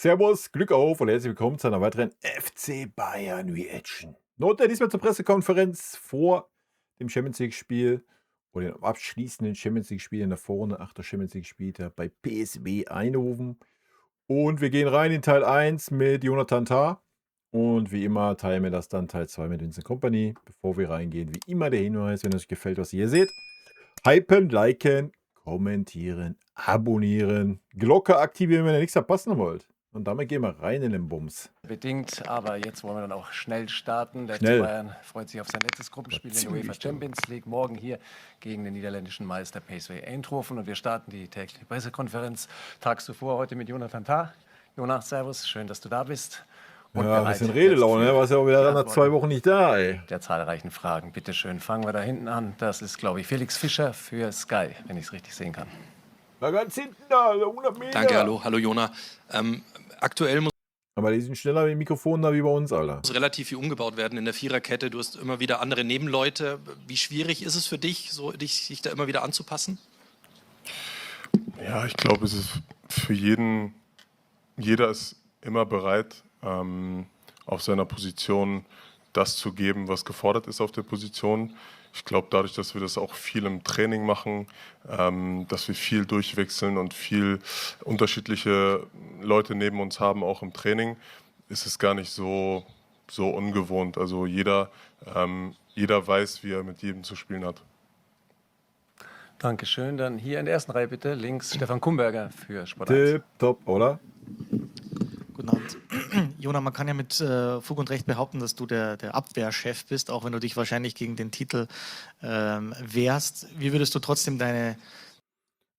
Servus, Glück auf und herzlich willkommen zu einer weiteren FC Bayern Reaction. Note diesmal zur Pressekonferenz vor dem Champions League-Spiel oder dem abschließenden Champions League-Spiel in der Vorrunde, 8. Champions League-Spieltag bei PSW Eindhoven. Und wir gehen rein in Teil 1 mit Jonathan Tah. Und wie immer teilen wir das dann Teil 2 mit Vincent Kompany. Bevor wir reingehen, wie immer der Hinweis, wenn euch gefällt, was ihr hier seht, hypen, liken, kommentieren, abonnieren, Glocke aktivieren, wenn ihr nichts verpassen wollt. Und damit gehen wir rein in den Bums. Bedingt, aber jetzt wollen wir dann auch schnell starten. Der FC Schnell. Bayern freut sich auf sein letztes Gruppenspiel in der UEFA Champions League. Morgen hier gegen den niederländischen Meister PSV Eindhoven. Und wir starten die tägliche Pressekonferenz tags zuvor heute mit Jonathan Tah. Jonas, servus, schön, dass du da bist. Und Ja, ein bereit bisschen Redelaune, jetzt ne? Warst ja auch wieder nach Beantworten 2 Wochen nicht da, ey. der zahlreichen Fragen. Bitte schön, fangen wir da hinten an. Das ist, glaube ich, Felix Fischer für Sky, wenn ich es richtig sehen kann. Na, ganz hinten da, 100 Meter. Danke, hallo Jona. Aktuell muss Aber die sind schneller mit dem Mikrofon da wie bei uns, Alter. relativ viel umgebaut werden in der Viererkette. Du hast immer wieder andere Nebenleute. Wie schwierig ist es für dich, sich da immer wieder anzupassen? Ja, ich glaube, es ist für jeder ist immer bereit, auf seiner Position das zu geben, was gefordert ist auf der Position. Ich glaube, dadurch, dass wir das auch viel im Training machen, dass wir viel durchwechseln und viel unterschiedliche Leute neben uns haben, auch im Training, ist es gar nicht so ungewohnt. Also jeder weiß, wie er mit jedem zu spielen hat. Dankeschön. Dann hier in der ersten Reihe bitte, links Stefan Kumberger für Sport 1. Tipp, top, oder? Guten Abend. Jona, man kann ja mit Fug und Recht behaupten, dass du der Abwehrchef bist, auch wenn du dich wahrscheinlich gegen den Titel wehrst. Wie würdest du trotzdem deine...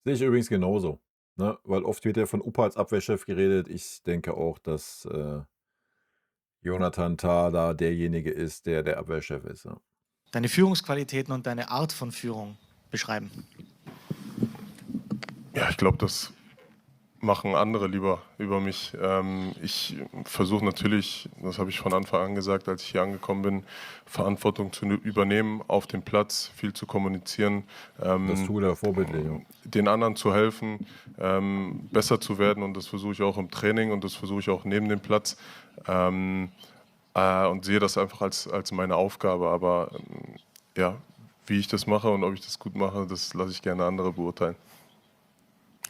Sehe ich übrigens genauso. Ne? Weil oft wird ja von Upa als Abwehrchef geredet. Ich denke auch, dass Jonathan Tah da derjenige ist, der der Abwehrchef ist. Ja. deine Führungsqualitäten und deine Art von Führung beschreiben? Ja, ich glaube, das machen andere lieber über mich. Ich versuche natürlich, das habe ich von Anfang an gesagt, als ich hier angekommen bin, Verantwortung zu übernehmen auf dem Platz, viel zu kommunizieren. Das tut er vorbildlich. Den anderen zu helfen, besser zu werden, und das versuche ich auch im Training und das versuche ich auch neben dem Platz, und sehe das einfach als meine Aufgabe. Aber ja, wie ich das mache und ob ich das gut mache, das lasse ich gerne andere beurteilen.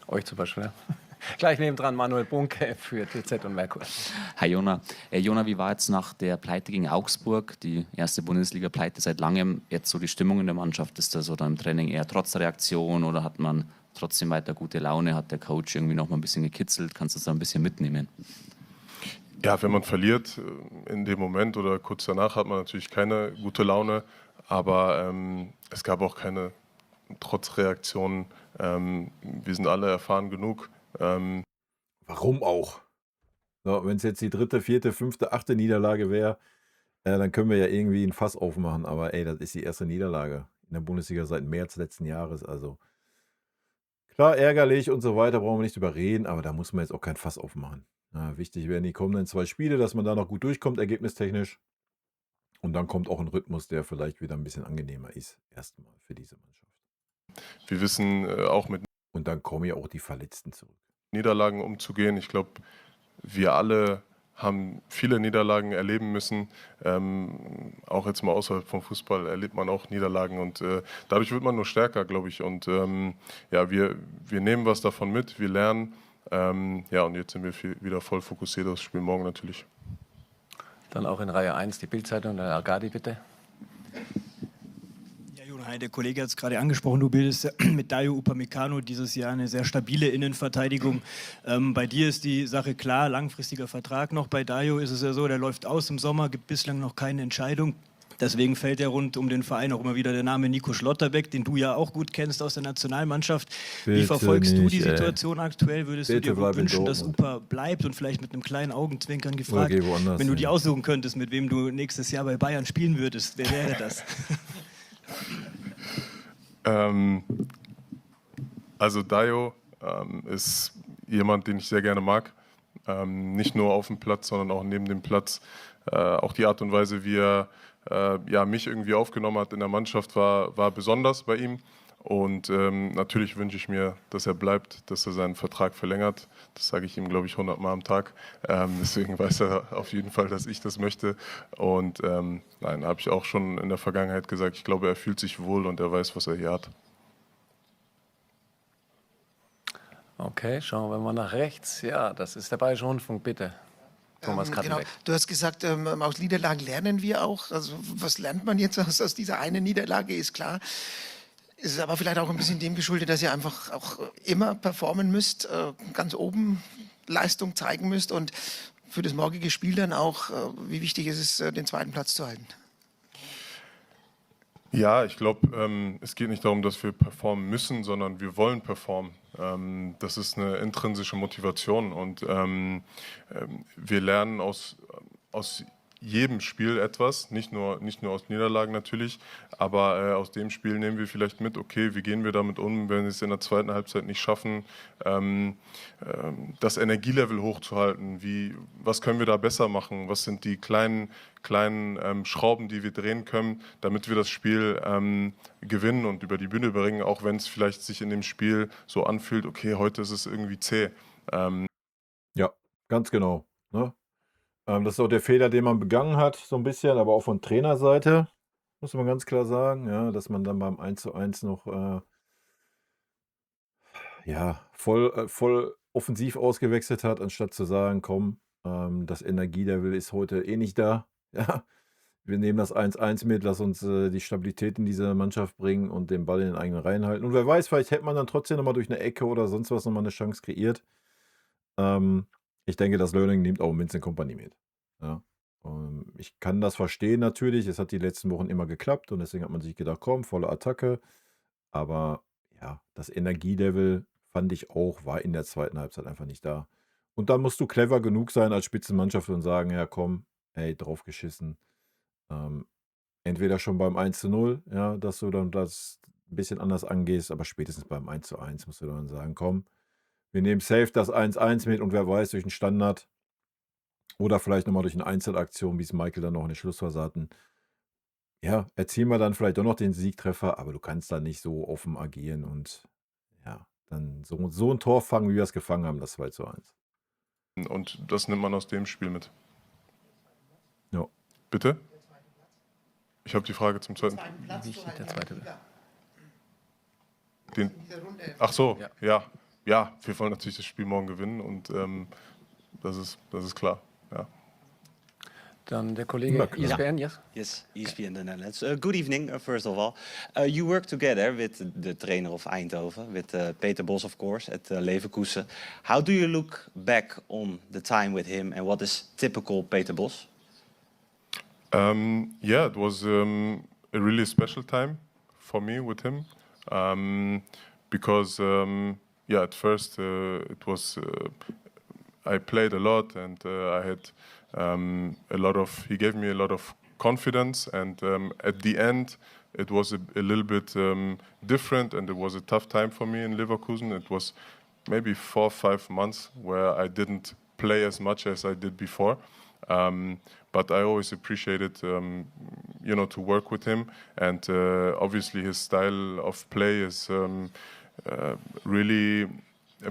Euch zum Beispiel. Ja. Gleich nebendran Manuel Bunke für TZ und Merkur. Hi Jona. Jona, wie war jetzt nach der Pleite gegen Augsburg, die erste Bundesliga-Pleite seit langem, jetzt so die Stimmung in der Mannschaft? Ist das oder im Training eher trotz Reaktion oder hat man trotzdem weiter gute Laune? Hat der Coach irgendwie noch mal ein bisschen gekitzelt? Kannst du das da ein bisschen mitnehmen? Ja, wenn man verliert in dem Moment oder kurz danach, hat man natürlich keine gute Laune, aber es gab auch keine Trotzreaktionen. Wir sind alle erfahren genug. Warum auch? So, wenn es jetzt die 3., 4., 5., 8. Niederlage wäre, dann können wir ja irgendwie ein Fass aufmachen. Aber ey, das ist die erste Niederlage in der Bundesliga seit März letzten Jahres. Also klar, ärgerlich und so weiter, brauchen wir nicht drüber reden, aber da muss man jetzt auch kein Fass aufmachen. Ja, wichtig werden die kommenden 2 Spiele, dass man da noch gut durchkommt, ergebnistechnisch. Und dann kommt auch ein Rhythmus, der vielleicht wieder ein bisschen angenehmer ist, erstmal für diese Mannschaft. Wir wissen auch mit Und dann kommen ja auch die Verletzten zurück. Niederlagen umzugehen. Ich glaube, wir alle haben viele Niederlagen erleben müssen. Auch jetzt mal außerhalb vom Fußball erlebt man auch Niederlagen und dadurch wird man nur stärker, glaube ich. Und ja, wir nehmen was davon mit, wir lernen. Ja, und jetzt sind wir wieder voll fokussiert aufs Spiel morgen natürlich. Dann auch in Reihe 1 die Bildzeitung, der Agadi bitte. Hi, der Kollege hat es gerade angesprochen, du bildest mit Dayo Upamecano dieses Jahr eine sehr stabile Innenverteidigung. Bei dir ist die Sache klar, langfristiger Vertrag noch. Bei Dayo ist es ja so, der läuft aus im Sommer, gibt bislang noch keine Entscheidung. Deswegen fällt ja rund um den Verein auch immer wieder der Name Nico Schlotterbeck, den du ja auch gut kennst aus der Nationalmannschaft. Bitte Wie verfolgst du die nicht, ey. Situation aktuell? Würdest Bitte du dir bleib in wünschen, dass Dortmund. Upa bleibt und vielleicht mit einem kleinen Augenzwinkern gefragt, geh woanders wenn du hin. die aussuchen könntest, mit wem du nächstes Jahr bei Bayern spielen würdest, wer wäre das? Also Dayo ist jemand, den ich sehr gerne mag. Nicht nur auf dem Platz, sondern auch neben dem Platz. Auch die Art und Weise, wie er mich irgendwie aufgenommen hat in der Mannschaft, war besonders bei ihm. Und natürlich wünsche ich mir, dass er bleibt, dass er seinen Vertrag verlängert. Das sage ich ihm, glaube ich, 100 Mal am Tag. Deswegen weiß er auf jeden Fall, dass ich das möchte. Und nein, habe ich auch schon in der Vergangenheit gesagt, ich glaube, er fühlt sich wohl und er weiß, was er hier hat. Okay, schauen wir mal nach rechts. Ja, das ist der Bayerische Rundfunk, bitte. Thomas Genau. Kattenbeck. Du hast gesagt, aus Niederlagen lernen wir auch. Also was lernt man jetzt aus dieser einen Niederlage, ist klar. Es ist aber vielleicht auch ein bisschen dem geschuldet, dass ihr einfach auch immer performen müsst, ganz oben Leistung zeigen müsst und für das morgige Spiel dann auch, wie wichtig ist es, den zweiten Platz zu halten? Ja, ich glaube, es geht nicht darum, dass wir performen müssen, sondern wir wollen performen. Das ist eine intrinsische Motivation und wir lernen aus jedem Spiel etwas, nicht nur aus Niederlagen natürlich, aber aus dem Spiel nehmen wir vielleicht mit, okay, wie gehen wir damit um, wenn wir es in der zweiten Halbzeit nicht schaffen, das Energielevel hochzuhalten, was können wir da besser machen, was sind die kleinen Schrauben, die wir drehen können, damit wir das Spiel gewinnen und über die Bühne bringen, auch wenn es vielleicht sich in dem Spiel so anfühlt, okay, heute ist es irgendwie zäh. Ja, ganz genau. Ne? Das ist auch der Fehler, den man begangen hat, so ein bisschen, aber auch von Trainerseite, muss man ganz klar sagen, ja, dass man dann beim 1:1 noch voll offensiv ausgewechselt hat, anstatt zu sagen, komm, das Energielevel ist heute eh nicht da. Ja, wir nehmen das 1:1 mit, lass uns die Stabilität in diese Mannschaft bringen und den Ball in den eigenen Reihen halten. Und wer weiß, vielleicht hätte man dann trotzdem nochmal durch eine Ecke oder sonst was nochmal eine Chance kreiert. Ich denke, das Learning nimmt auch Vincent Kompany mit. Ja. Ich kann das verstehen natürlich. Es hat die letzten Wochen immer geklappt und deswegen hat man sich gedacht, komm, volle Attacke. Aber ja, das Energielevel fand ich auch, war in der zweiten Halbzeit einfach nicht da. Und dann musst du clever genug sein als Spitzenmannschaft und sagen, ja komm, ey, draufgeschissen. Entweder schon beim 1:0, ja, dass du dann das ein bisschen anders angehst, aber spätestens beim 1:1 musst du dann sagen, komm, wir nehmen safe das 1:1 mit und wer weiß, durch einen Standard oder vielleicht nochmal durch eine Einzelaktion, wie es Michael dann noch in der Schlussphase hatten. Ja, erzielen wir dann vielleicht doch noch den Siegtreffer, aber du kannst da nicht so offen agieren und ja, dann so ein Tor fangen, wie wir es gefangen haben, das 2:1. Und das nimmt man aus dem Spiel mit. Ja. Bitte? Ich habe die Frage zum zweiten. Wie steht der zweite? Ach so, ja. Ja, wir wollen natürlich das Spiel morgen gewinnen und das ist klar. Ja. Dann der Kollege ESPN, yes? Yes, ESPN the Netherlands. Good evening, first of all. You work together with the trainer of Eindhoven, with Peter Bos, of course, at Leverkusen. How do you look back on the time with him and what is typical Peter Bos? Yeah, it was a really special time for me with him because at first it was I played a lot and I had he gave me a lot of confidence and at the end it was a little bit different and it was a tough time for me in Leverkusen. It was maybe 4 or 5 months where I didn't play as much as I did before. But I always appreciated, to work with him. And obviously his style of play is really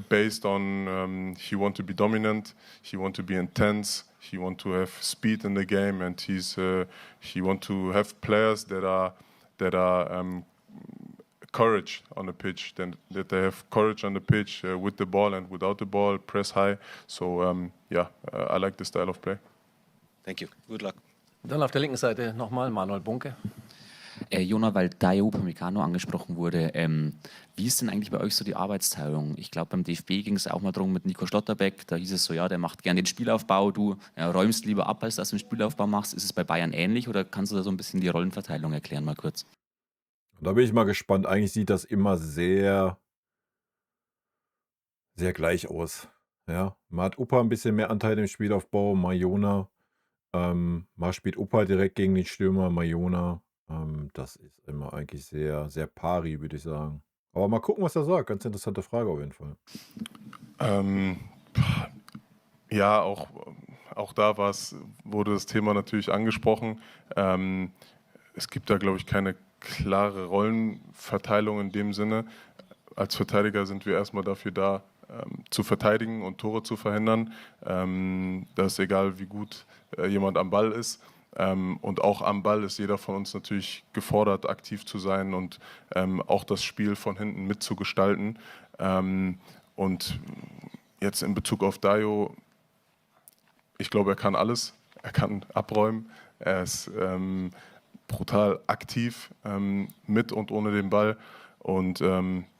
based on he wants to be dominant, he wants to be intense, he wants to have speed in the game, and he wants to have players that are courage on the pitch, that they have courage on the pitch with the ball and without the ball, press high. So I like the style of play. Thank you. Good luck. Dann auf der linken Seite nochmal Manuel Bunke. Jona, weil Dayo Upamecano angesprochen wurde, wie ist denn eigentlich bei euch so die Arbeitsteilung? Ich glaube, beim DFB ging es auch mal darum mit Nico Schlotterbeck, da hieß es so, ja, der macht gern den Spielaufbau, du räumst lieber ab, als dass du den Spielaufbau machst. Ist es bei Bayern ähnlich oder kannst du da so ein bisschen die Rollenverteilung erklären, mal kurz? Da bin ich mal gespannt. Eigentlich sieht das immer sehr, sehr gleich aus. Ja, mal hat Upa ein bisschen mehr Anteil im Spielaufbau, mal Jona. Mal spielt Upa direkt gegen den Stürmer, mal Jona. Das ist immer eigentlich sehr, sehr pari, würde ich sagen. Aber mal gucken, was er sagt. Ganz interessante Frage auf jeden Fall. Ja, auch da wurde das Thema natürlich angesprochen. Es gibt da, glaube ich, keine klare Rollenverteilung in dem Sinne. Als Verteidiger sind wir erstmal dafür da, zu verteidigen und Tore zu verhindern. Das ist egal, wie gut jemand am Ball ist. Und auch am Ball ist jeder von uns natürlich gefordert, aktiv zu sein und auch das Spiel von hinten mitzugestalten. Und jetzt in Bezug auf Dayo, ich glaube, er kann alles. Er kann abräumen. Er ist brutal aktiv mit und ohne den Ball. Und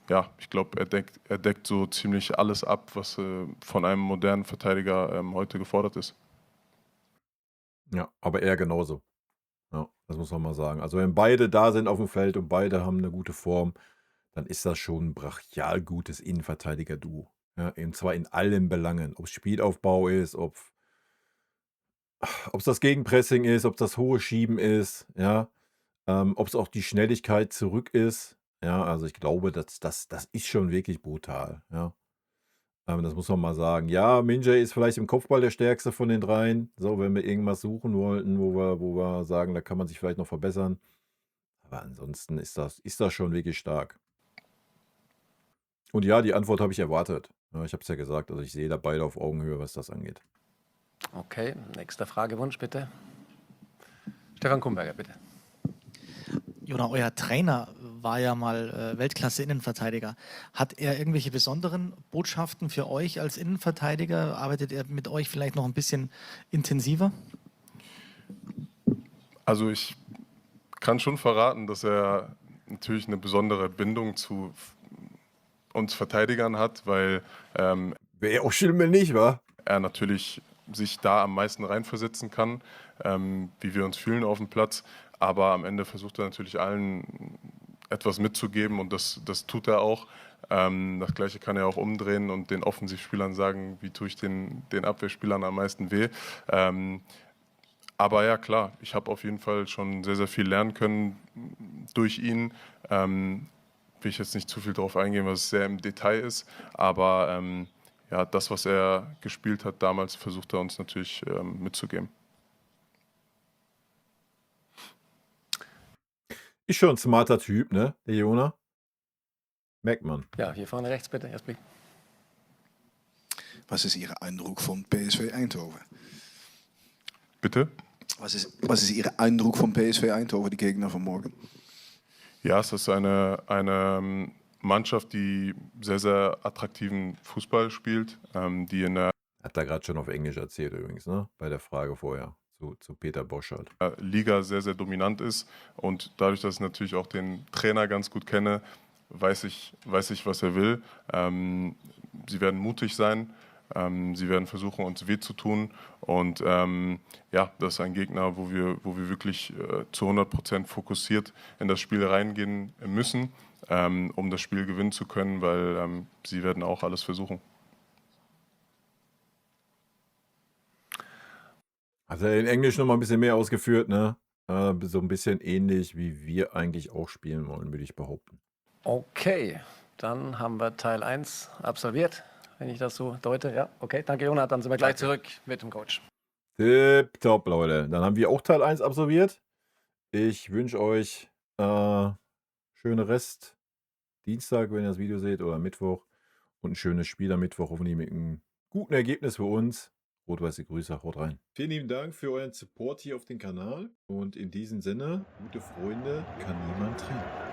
ja, ich glaube, er deckt so ziemlich alles ab, was von einem modernen Verteidiger heute gefordert ist. Ja, aber er genauso. Ja, das muss man mal sagen. Also wenn beide da sind auf dem Feld und beide haben eine gute Form, dann ist das schon ein brachial gutes Innenverteidiger-Duo. Ja, und zwar in allen Belangen. Ob es Spielaufbau ist, ob es das Gegenpressing ist, ob es das hohe Schieben ist, ja, ob es auch die Schnelligkeit zurück ist. Ja, also ich glaube, das ist schon wirklich brutal. Ja. Das muss man mal sagen. Ja, Minjay ist vielleicht im Kopfball der stärkste von den dreien. So, wenn wir irgendwas suchen wollten, wo wir sagen, da kann man sich vielleicht noch verbessern. Aber ansonsten ist das schon wirklich stark. Und ja, die Antwort habe ich erwartet. Ja, ich habe es ja gesagt, also ich sehe da beide auf Augenhöhe, was das angeht. Okay, nächster Fragewunsch bitte. Stefan Kumberger, bitte. Jona, euer Trainer war ja mal Weltklasse-Innenverteidiger. Hat er irgendwelche besonderen Botschaften für euch als Innenverteidiger? Arbeitet er mit euch vielleicht noch ein bisschen intensiver? Also ich kann schon verraten, dass er natürlich eine besondere Bindung zu uns Verteidigern hat, weil Wäre auch schlimm, wenn nicht, wa? er natürlich sich da am meisten reinversetzen kann, wie wir uns fühlen auf dem Platz. Aber am Ende versucht er natürlich allen etwas mitzugeben und das tut er auch. Das Gleiche kann er auch umdrehen und den Offensivspielern sagen, wie tue ich den Abwehrspielern am meisten weh. Aber ja, klar, ich habe auf jeden Fall schon sehr, sehr viel lernen können durch ihn. Will ich jetzt nicht zu viel darauf eingehen, was sehr im Detail ist. Aber ja, das, was er gespielt hat damals, versucht er uns natürlich mitzugeben. Ist schon ein smarter Typ, ne, der Jona? Merkt man. Ja, hier vorne rechts bitte, Jasper. Was ist Ihr Eindruck von PSV Eindhoven? Bitte? Was ist Ihr Eindruck von PSV Eindhoven, die Gegner von morgen? Ja, es ist eine Mannschaft, die sehr, sehr attraktiven Fußball spielt, die in der Hat er gerade schon auf Englisch erzählt übrigens, ne? Bei der Frage vorher zu Peter Bosch halt. Liga sehr, sehr dominant ist. Und dadurch, dass ich natürlich auch den Trainer ganz gut kenne, weiß ich, was er will. Sie werden mutig sein. Sie werden versuchen, uns weh zu tun. Und ja, das ist ein Gegner, wo wir wirklich zu 100% fokussiert in das Spiel reingehen müssen, um das Spiel gewinnen zu können, weil sie werden auch alles versuchen. Hat er in Englisch noch mal ein bisschen mehr ausgeführt, ne? So ein bisschen ähnlich, wie wir eigentlich auch spielen wollen, würde ich behaupten. Okay, dann haben wir Teil 1 absolviert, wenn ich das so deute. Ja, okay, danke Jona, dann sind wir gleich zurück mit dem Coach. Tipptopp, Leute. Dann haben wir auch Teil 1 absolviert. Ich wünsche euch schöne Rest Dienstag, wenn ihr das Video seht, oder Mittwoch. Und ein schönes Spiel am Mittwoch, hoffentlich mit einem guten Ergebnis für uns. Rot-weiße Grüße, haut rein. Vielen lieben Dank für euren Support hier auf dem Kanal. Und in diesem Sinne, gute Freunde kann niemand trennen.